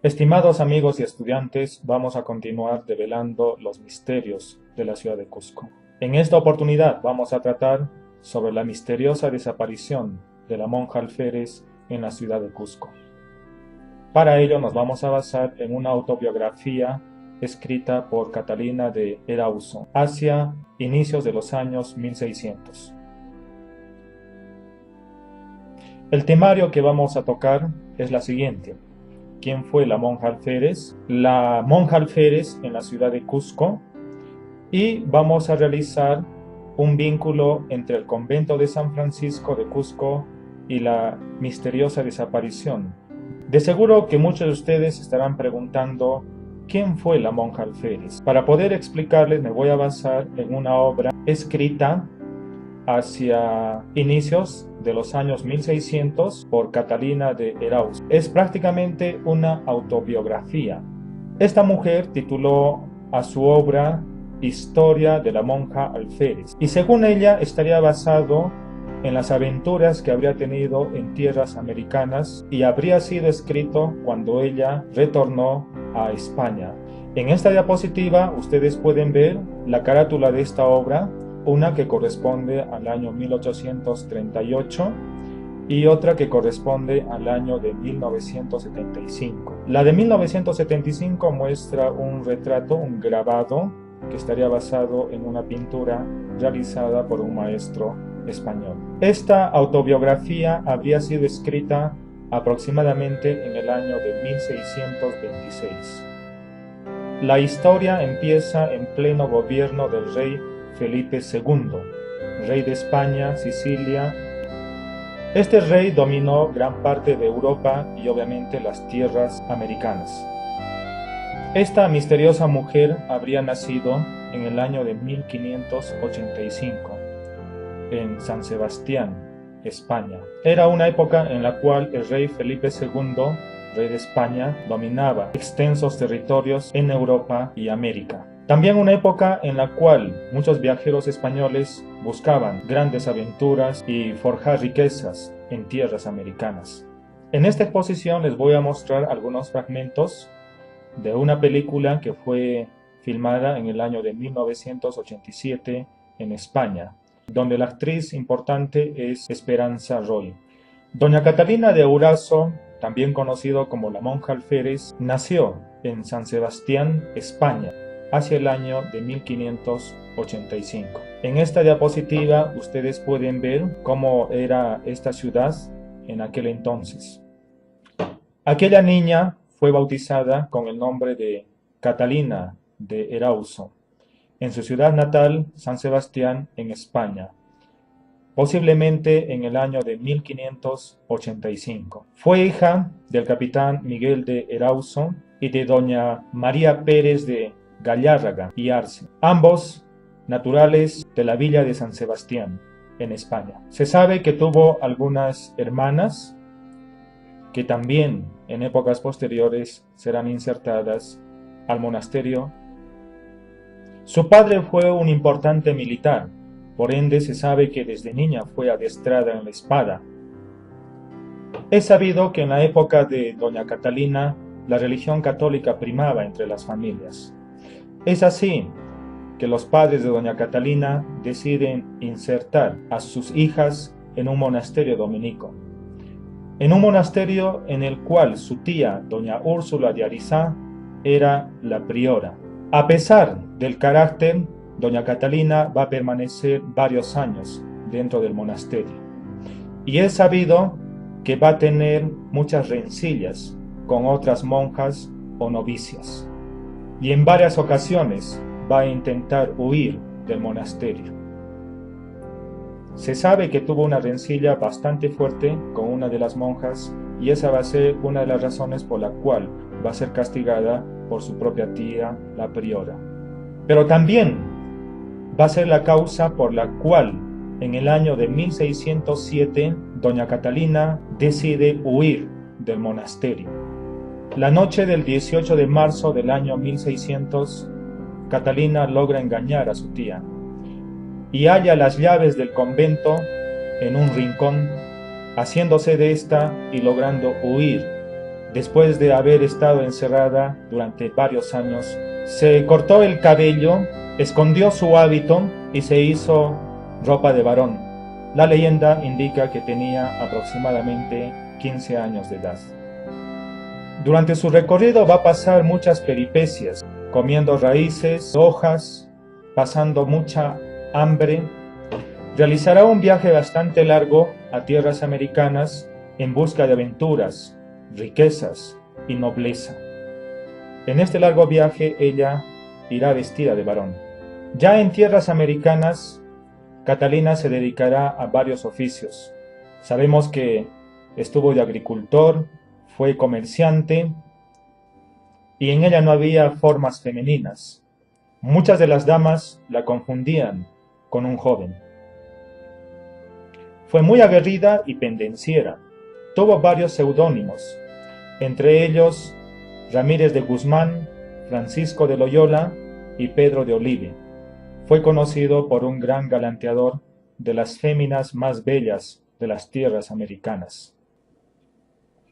Estimados amigos y estudiantes, vamos a continuar develando los misterios de la ciudad de Cusco. En esta oportunidad vamos a tratar sobre la misteriosa desaparición de la monja alférez en la ciudad de Cusco. Para ello nos vamos a basar en una autobiografía escrita por Catalina de Erauso hacia inicios de los años 1600. El temario que vamos a tocar es la siguiente. ¿Quién fue la monja alférez? La monja alférez en la ciudad de Cusco, y vamos a realizar un vínculo entre el convento de San Francisco de Cusco y la misteriosa desaparición. De seguro que muchos de ustedes estarán preguntando ¿quién fue la monja alférez? Para poder explicarles me voy a basar en una obra escrita hacia inicios de los años 1600 por Catalina de Erauso. Es prácticamente una autobiografía. Esta mujer tituló a su obra Historia de la monja alférez, y según ella estaría basado en las aventuras que habría tenido en tierras americanas y habría sido escrito cuando ella retornó a España. En esta diapositiva ustedes pueden ver la carátula de esta obra, una que corresponde al año 1838 y otra que corresponde al año de 1975. La de 1975 muestra un retrato, un grabado, que estaría basado en una pintura realizada por un maestro español. Esta autobiografía habría sido escrita aproximadamente en el año de 1626. La historia empieza en pleno gobierno del rey Felipe II, rey de España, Sicilia. Este rey dominó gran parte de Europa y obviamente las tierras americanas. Esta misteriosa mujer habría nacido en el año de 1585 en San Sebastián, España. Era una época en la cual el rey Felipe II, rey de España, dominaba extensos territorios en Europa y América. También una época en la cual muchos viajeros españoles buscaban grandes aventuras y forjar riquezas en tierras americanas. En esta exposición les voy a mostrar algunos fragmentos de una película que fue filmada en el año de 1987 en España, donde la actriz importante es Esperanza Roy. Doña Catalina de Erausó, también conocido como la monja alférez, nació en San Sebastián, España, hacia el año de 1585. En esta diapositiva ustedes pueden ver cómo era esta ciudad en aquel entonces. Aquella niña fue bautizada con el nombre de Catalina de Erauso en su ciudad natal, San Sebastián, en España, posiblemente en el año de 1585. Fue hija del capitán Miguel de Erauso y de doña María Pérez de Gallárraga y Arce, ambos naturales de la villa de San Sebastián, en España. Se sabe que tuvo algunas hermanas que también en épocas posteriores serán insertadas al monasterio. Su padre fue un importante militar, por ende se sabe que desde niña fue adiestrada en la espada. Es sabido que en la época de doña Catalina la religión católica primaba entre las familias. Es así que los padres de doña Catalina deciden insertar a sus hijas en un monasterio dominico, en un monasterio en el cual su tía, doña Úrsula de Arizá, era la priora. A pesar del carácter, doña Catalina va a permanecer varios años dentro del monasterio. Y es sabido que va a tener muchas rencillas con otras monjas o novicias. Y en varias ocasiones va a intentar huir del monasterio. Se sabe que tuvo una rencilla bastante fuerte con una de las monjas, y esa va a ser una de las razones por la cual va a ser castigada por su propia tía, la priora. Pero también va a ser la causa por la cual en el año de 1607 doña Catalina decide huir del monasterio. La noche del 18 de marzo del año 1600, Catalina logra engañar a su tía y halla las llaves del convento en un rincón, haciéndose de esta y logrando huir después de haber estado encerrada durante varios años, se cortó el cabello, escondió su hábito y se hizo ropa de varón. La leyenda indica que tenía aproximadamente 15 años de edad. Durante su recorrido va a pasar muchas peripecias, comiendo raíces, hojas, pasando mucha hambre. Realizará un viaje bastante largo a tierras americanas en busca de aventuras, riquezas y nobleza. En este largo viaje ella irá vestida de varón. Ya en tierras americanas, Catalina se dedicará a varios oficios. Sabemos que estuvo de agricultor, fue comerciante y en ella no había formas femeninas. Muchas de las damas la confundían con un joven. Fue muy aguerrida y pendenciera. Tuvo varios seudónimos, entre ellos Ramírez de Guzmán, Francisco de Loyola y Pedro de Olive. Fue conocido por un gran galanteador de las féminas más bellas de las tierras americanas.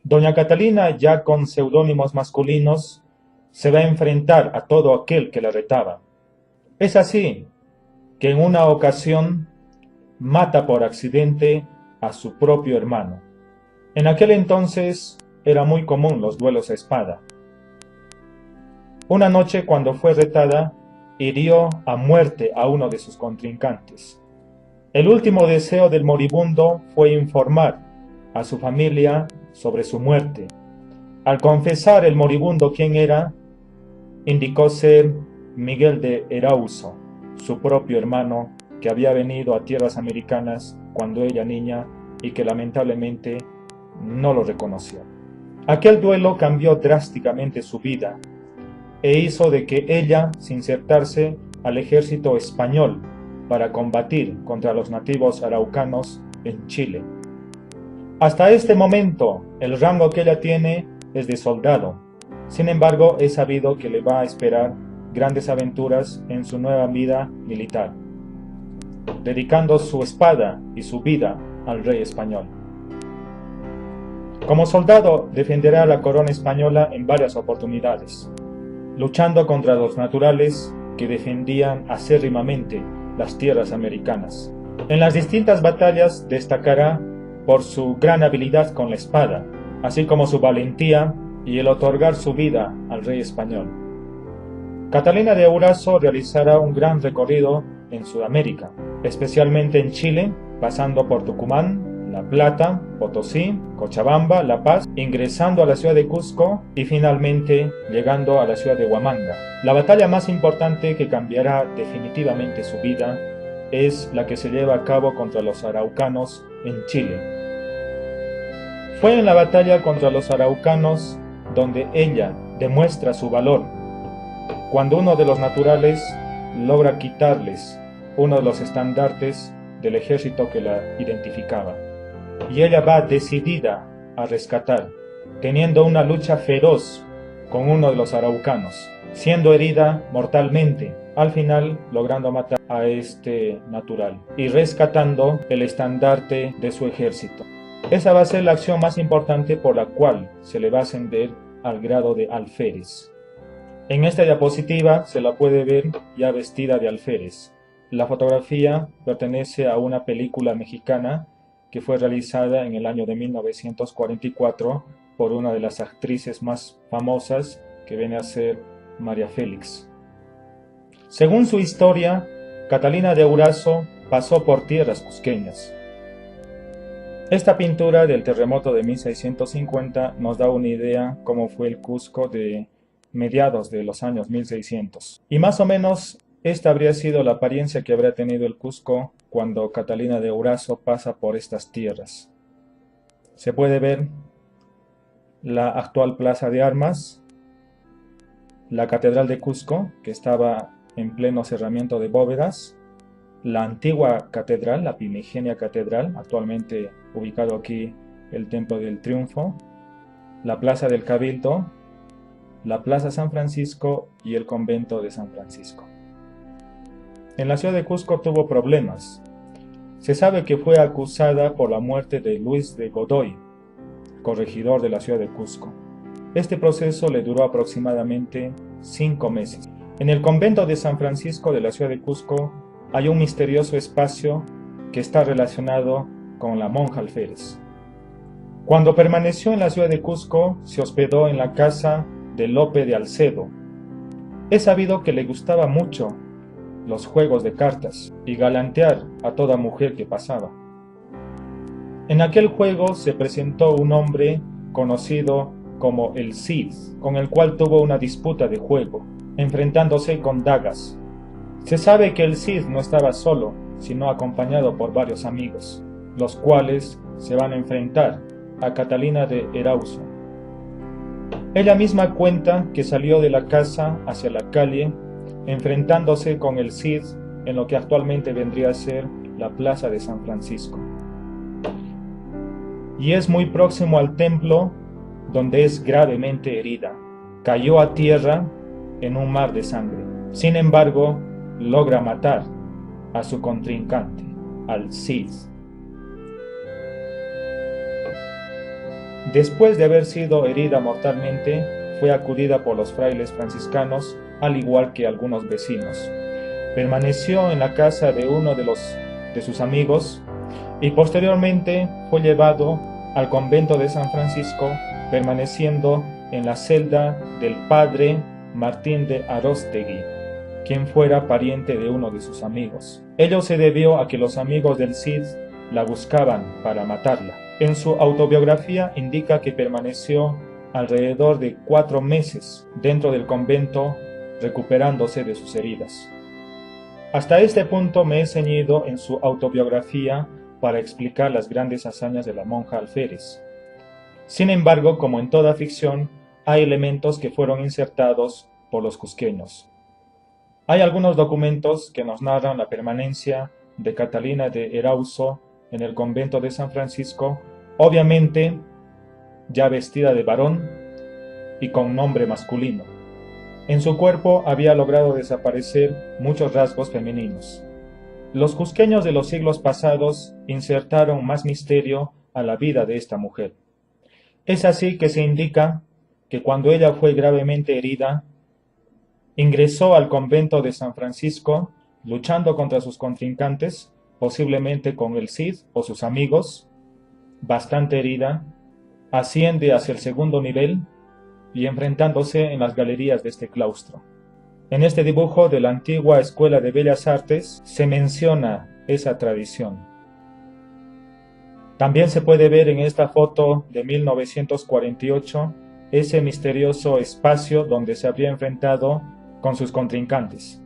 Doña Catalina, ya con seudónimos masculinos, se va a enfrentar a todo aquel que la retaba. Es así que en una ocasión mata por accidente a su propio hermano. En aquel entonces era muy común los duelos a espada. Una noche, cuando fue retada, hirió a muerte a uno de sus contrincantes. El último deseo del moribundo fue informar a su familia sobre su muerte. Al confesar el moribundo quién era, indicó ser Miguel de Erauso, su propio hermano, que había venido a tierras americanas cuando ella niña y que lamentablemente no lo reconoció. Aquel duelo cambió drásticamente su vida e hizo de que ella se insertase al ejército español para combatir contra los nativos araucanos en Chile. Hasta este momento, el rango que ella tiene es de soldado. Sin embargo, es sabido que le va a esperar grandes aventuras en su nueva vida militar, dedicando su espada y su vida al rey español. Como soldado, defenderá la corona española en varias oportunidades, luchando contra los naturales que defendían acérrimamente las tierras americanas. En las distintas batallas destacará por su gran habilidad con la espada, así como su valentía y el otorgar su vida al rey español. Catalina de Erauzos realizará un gran recorrido en Sudamérica, especialmente en Chile, pasando por Tucumán, La Plata, Potosí, Cochabamba, La Paz, ingresando a la ciudad de Cusco y finalmente llegando a la ciudad de Huamanga. La batalla más importante que cambiará definitivamente su vida es la que se lleva a cabo contra los araucanos en Chile. Fue en la batalla contra los araucanos donde ella demuestra su valor, cuando uno de los naturales logra quitarles uno de los estandartes del ejército que la identificaba. Y ella va decidida a rescatar, teniendo una lucha feroz con uno de los araucanos, siendo herida mortalmente, al final logrando matar a este natural y rescatando el estandarte de su ejército. Esa va a ser la acción más importante por la cual se le va a ascender al grado de alférez. En esta diapositiva se la puede ver ya vestida de alférez. La fotografía pertenece a una película mexicana que fue realizada en el año de 1944 por una de las actrices más famosas, que viene a ser María Félix. Según su historia, Catalina de Erauzos pasó por tierras cusqueñas. Esta pintura del terremoto de 1650 nos da una idea cómo fue el Cusco de mediados de los años 1600. Y más o menos esta habría sido la apariencia que habría tenido el Cusco cuando Catalina de Erauzos pasa por estas tierras. Se puede ver la actual plaza de armas, la catedral de Cusco, que estaba en pleno cerramiento de bóvedas, la antigua catedral, la primigenia catedral, actualmente ubicado aquí el Templo del Triunfo, la plaza del Cabildo, la plaza San Francisco y el convento de San Francisco. En la ciudad de Cusco tuvo problemas. Se sabe que fue acusada por la muerte de Luis de Godoy, corregidor de la ciudad de Cusco. Este proceso le duró aproximadamente 5 meses. En el convento de San Francisco de la ciudad de Cusco hay un misterioso espacio que está relacionado con la monja alférez. Cuando permaneció en la ciudad de Cusco, se hospedó en la casa de Lope de Alcedo. Es sabido que le gustaba mucho los juegos de cartas y galantear a toda mujer que pasaba. En aquel juego se presentó un hombre conocido como el Cid, con el cual tuvo una disputa de juego, enfrentándose con dagas. Se sabe que el Cid no estaba solo, sino acompañado por varios amigos, los cuales se van a enfrentar a Catalina de Erauso. Ella misma cuenta que salió de la casa hacia la calle, enfrentándose con el Cid en lo que actualmente vendría a ser la Plaza de San Francisco. Y es muy próximo al templo, donde es gravemente herida. Cayó a tierra en un mar de sangre. Sin embargo, logra matar a su contrincante, al Cid. Después de haber sido herida mortalmente, fue acudida por los frailes franciscanos, al igual que algunos vecinos. Permaneció en la casa de uno de sus amigos y posteriormente fue llevado al convento de San Francisco, permaneciendo en la celda del padre Martín de Aróstegui, quien fuera pariente de uno de sus amigos. Ello se debió a que los amigos del Cid la buscaban para matarla. En su autobiografía indica que permaneció alrededor de 4 meses dentro del convento, recuperándose de sus heridas. Hasta este punto me he ceñido en su autobiografía para explicar las grandes hazañas de la monja alférez. Sin embargo, como en toda ficción, hay elementos que fueron insertados por los cusqueños. Hay algunos documentos que nos narran la permanencia de Catalina de Erauso en el convento de San Francisco, obviamente ya vestida de varón y con nombre masculino. En su cuerpo había logrado desaparecer muchos rasgos femeninos. Los cusqueños de los siglos pasados insertaron más misterio a la vida de esta mujer. Es así que se indica que cuando ella fue gravemente herida, ingresó al convento de San Francisco luchando contra sus contrincantes, posiblemente con el Cid o sus amigos. Bastante herida, asciende hacia el segundo nivel y enfrentándose en las galerías de este claustro. En este dibujo de la antigua Escuela de Bellas Artes se menciona esa tradición. También se puede ver en esta foto de 1948 ese misterioso espacio donde se habría enfrentado con sus contrincantes.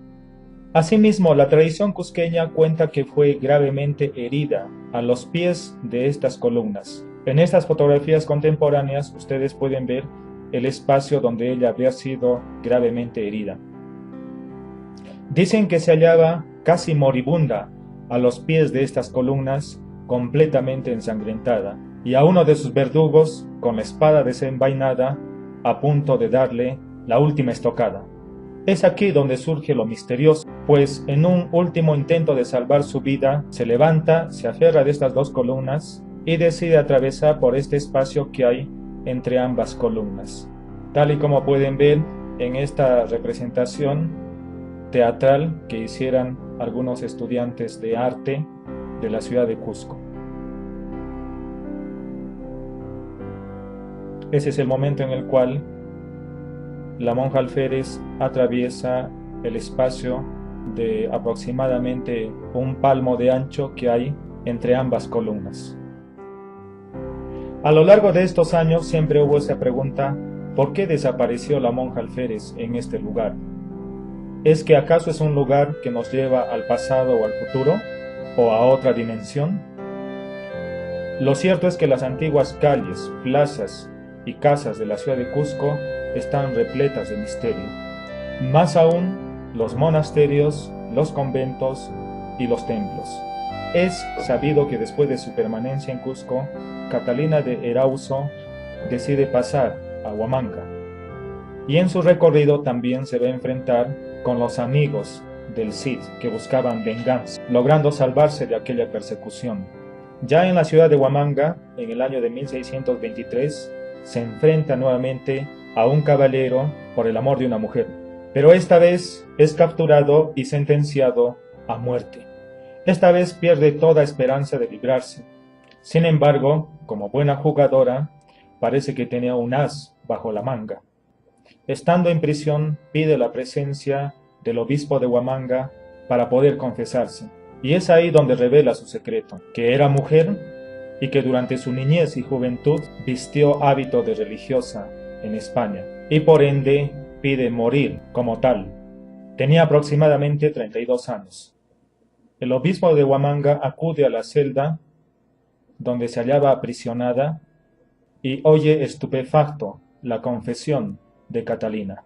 Asimismo, la tradición cusqueña cuenta que fue gravemente herida a los pies de estas columnas. En estas fotografías contemporáneas ustedes pueden ver el espacio donde ella habría sido gravemente herida. Dicen que se hallaba casi moribunda a los pies de estas columnas, completamente ensangrentada, y a uno de sus verdugos, con la espada desenvainada, a punto de darle la última estocada. Es aquí donde surge lo misterioso, pues en un último intento de salvar su vida, se levanta, se aferra de estas dos columnas y decide atravesar por este espacio que hay entre ambas columnas. Tal y como pueden ver en esta representación teatral que hicieran algunos estudiantes de arte de la ciudad de Cusco. Ese es el momento en el cual la monja alférez atraviesa el espacio de aproximadamente un palmo de ancho que hay entre ambas columnas. A lo largo de estos años siempre hubo esa pregunta: ¿por qué desapareció la monja alférez en este lugar? ¿Es que acaso es un lugar que nos lleva al pasado o al futuro, o a otra dimensión? Lo cierto es que las antiguas calles, plazas y casas de la ciudad de Cusco están repletas de misterio. Más aún, los monasterios, los conventos y los templos. Es sabido que después de su permanencia en Cusco, Catalina de Erauso decide pasar a Huamanga, y en su recorrido también se va a enfrentar con los amigos del Cid que buscaban venganza, logrando salvarse de aquella persecución. Ya en la ciudad de Huamanga, en el año de 1623, se enfrenta nuevamente a un caballero por el amor de una mujer, pero esta vez es capturado y sentenciado a muerte. Esta vez pierde toda esperanza de librarse. Sin embargo, como buena jugadora, parece que tenía un as bajo la manga. Estando en prisión, pide la presencia del obispo de Huamanga para poder confesarse. Y es ahí donde revela su secreto, que era mujer y que durante su niñez y juventud vistió hábito de religiosa en España, y por ende pide morir como tal. Tenía aproximadamente 32 años. El obispo de Huamanga acude a la celda donde se hallaba aprisionada y oye estupefacto la confesión de Catalina.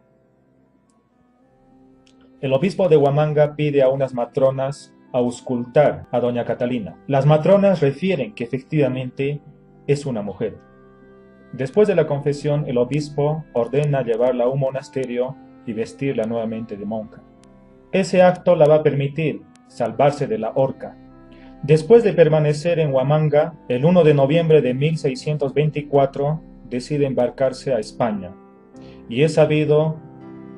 El obispo de Huamanga pide a unas matronas auscultar a doña Catalina. Las matronas refieren que efectivamente es una mujer. Después de la confesión, el obispo ordena llevarla a un monasterio y vestirla nuevamente de monja. Ese acto la va a permitir salvarse de la horca. Después de permanecer en Huamanga, el 1 de noviembre de 1624 decide embarcarse a España. Y es sabido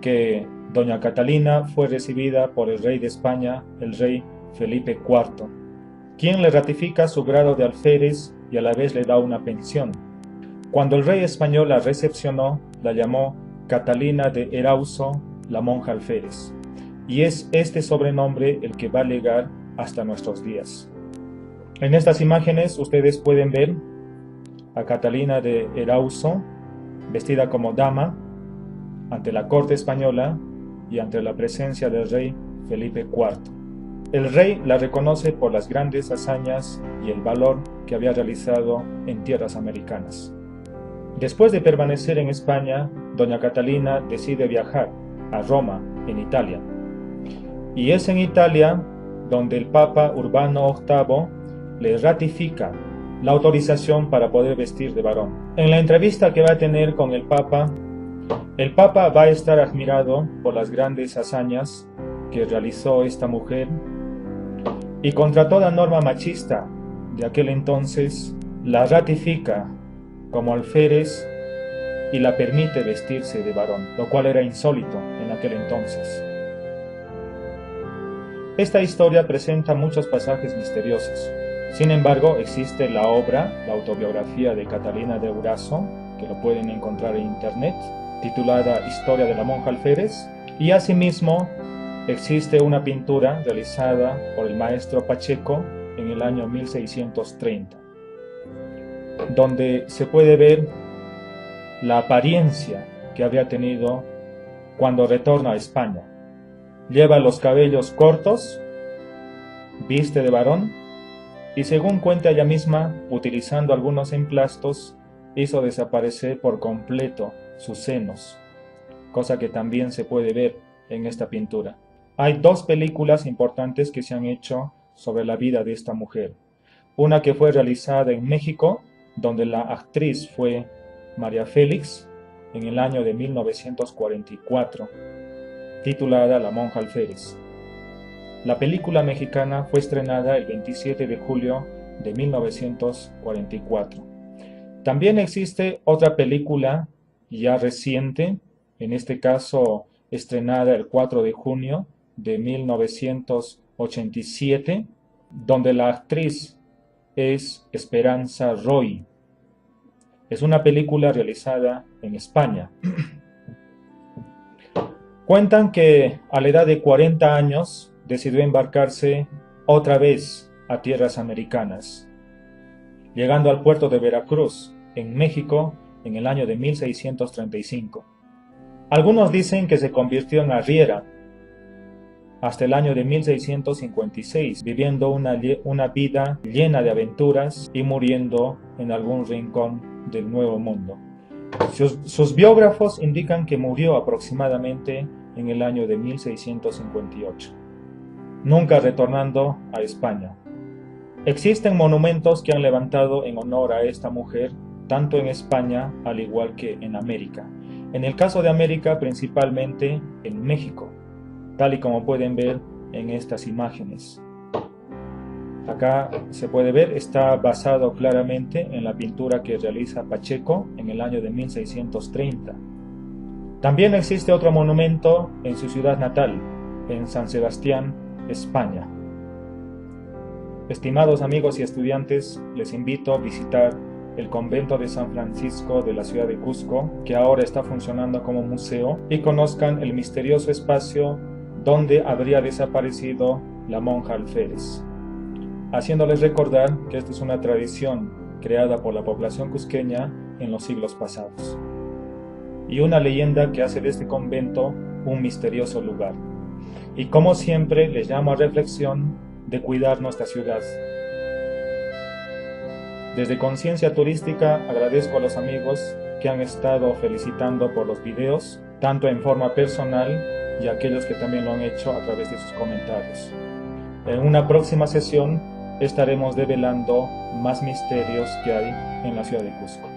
que doña Catalina fue recibida por el rey de España, el rey Felipe IV, quien le ratifica su grado de alférez y a la vez le da una pensión. Cuando el rey español la recepcionó, la llamó Catalina de Erauso, la monja alférez, y es este sobrenombre el que va a llegar hasta nuestros días. En estas imágenes ustedes pueden ver a Catalina de Erauso vestida como dama ante la corte española y ante la presencia del rey Felipe IV. El rey la reconoce por las grandes hazañas y el valor que había realizado en tierras americanas. Después de permanecer en España, doña Catalina decide viajar a Roma, en Italia. Y es en Italia donde el Papa Urbano VIII le ratifica la autorización para poder vestir de varón. En la entrevista que va a tener con el Papa va a estar admirado por las grandes hazañas que realizó esta mujer y contra toda norma machista de aquel entonces la ratifica como alférez y la permite vestirse de varón, lo cual era insólito en aquel entonces. Esta historia presenta muchos pasajes misteriosos. Sin embargo, existe la obra, la autobiografía de Catalina de Eraso, que lo pueden encontrar en internet, titulada Historia de la monja alférez, y asimismo existe una pintura realizada por el maestro Pacheco en el año 1630, donde se puede ver la apariencia que había tenido cuando retorna a España. Lleva los cabellos cortos, viste de varón, y según cuenta ella misma, utilizando algunos emplastos, hizo desaparecer por completo sus senos, cosa que también se puede ver en esta pintura. Hay dos películas importantes que se han hecho sobre la vida de esta mujer. Una que fue realizada en México, donde la actriz fue María Félix, en el año de 1944, titulada La monja alférez. La película mexicana fue estrenada el 27 de julio de 1944. También existe otra película ya reciente, en este caso estrenada el 4 de junio de 1987, donde la actriz es Esperanza Roy. Es una película realizada en España. Cuentan que a la edad de 40 años decidió embarcarse otra vez a tierras americanas, llegando al puerto de Veracruz, en México, en el año de 1635. Algunos dicen que se convirtió en arriera hasta el año de 1656, viviendo una vida llena de aventuras y muriendo en algún rincón del Nuevo Mundo. Sus biógrafos indican que murió aproximadamente en el año de 1658, nunca retornando a España. Existen monumentos que han levantado en honor a esta mujer, tanto en España al igual que en América. En el caso de América, principalmente en México, tal y como pueden ver en estas imágenes. Acá se puede ver, está basado claramente en la pintura que realiza Pacheco en el año de 1630. También existe otro monumento en su ciudad natal, en San Sebastián, España. Estimados amigos y estudiantes, les invito a visitar el convento de San Francisco de la ciudad de Cusco, que ahora está funcionando como museo, y conozcan el misterioso espacio donde habría desaparecido la monja alférez, haciéndoles recordar que esta es una tradición creada por la población cusqueña en los siglos pasados, y una leyenda que hace de este convento un misterioso lugar. Y como siempre, les llamo a reflexión de cuidar nuestra ciudad. Desde Conciencia Turística agradezco a los amigos que han estado felicitando por los videos, tanto en forma personal y a aquellos que también lo han hecho a través de sus comentarios. En una próxima sesión estaremos develando más misterios que hay en la ciudad de Cusco.